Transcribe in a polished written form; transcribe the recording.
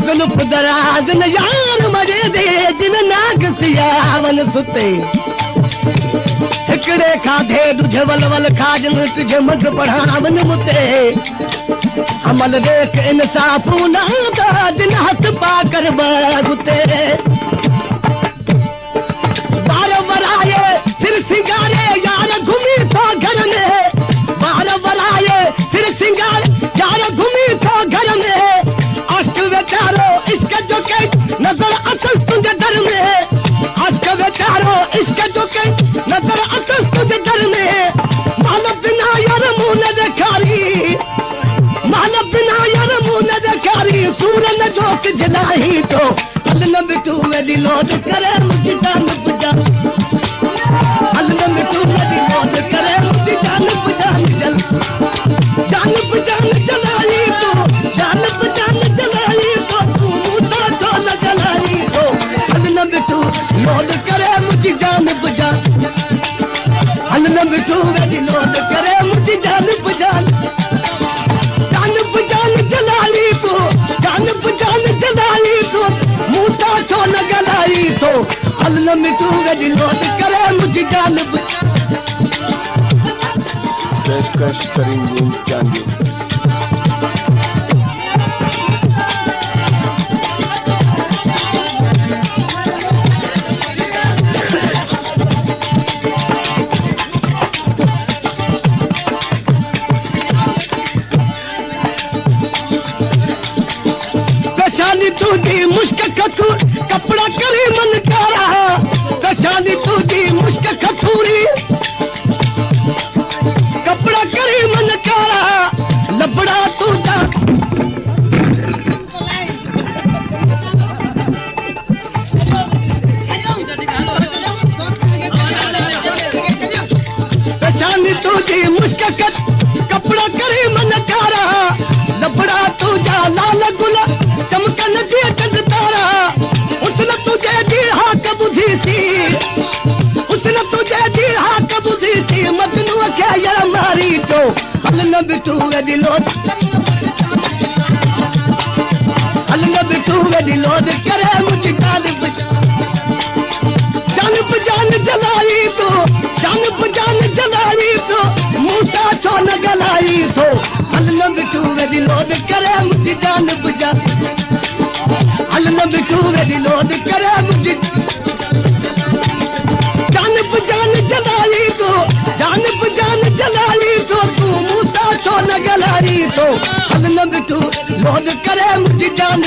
जुल्फ दराज न यार मजे दे जिन नाग सियावन सुते हिकड़े खाधे दुझे वल वल खाजन तुझे मग पढ़ावन मुते अमल देख इंसाफ ना का जिन हथ पाकर बगुते बार बराए सिर सिंगारे यार घूमी तो घर में बार बराए सिर सिंगारे यार घूमी तो घर में अष्ट बेचारो इसके जो के नजर अतस तुझे डर में अष्ट बेचारो इसके जो के नजर अतस तुझे डर में माल बिना यार मुंह न देखारी माल बिना यार मुंह न देखारी सूरन जो जलाई तो हल न बिटू में दिलोद करे मुझे जान बुझा हल न बिटू में दिलोद करे मुझे जान बुझान जल जान बुझान जलाई तो जान बुझान जलाई तो तू मूसा तो न जलाई तो हल न बिटू लोद करे मुझे जान बुझा हल न बिटू में दिलोद करे मुझे जान बुझान जान बुझान जलाई तो जान बुझान जलाई तो मूसा तो न गलाई तो हल न मिटू में दिलोद करे मुझे जान पेशकश करीम चांदी पेशानी तुझी मुश्क खतूर कपड़ा करे मन कारा पेशानी तुझी मुश्क खतूरी कपड़ा करे मन कारा लबड़ा तुझा पेशानी तुझी मुश्क कपड़ा करे मन कारा लबड़ा तुझा लाल गुला चमकन दिए चंद तारा उसने तुझे दी हाक बुद्धि सी उसने तुझे दी हाक बुद्धि सी मजनू क्या यार मारी तो हल न बिटू दिलोद हल न बिटू दिलोद करे मुझे जान जान जलाई तो जान जलाई तो मूसा तो न गलाई तो हल न बिटू दिलोद करे मुझे जान बुझा हल न बिटू दिलोद करे मुझे जान जलाई तो जान जलाई तो तू मूसा तो न गलाई तो हल न बिटू लोद करे मुझे जान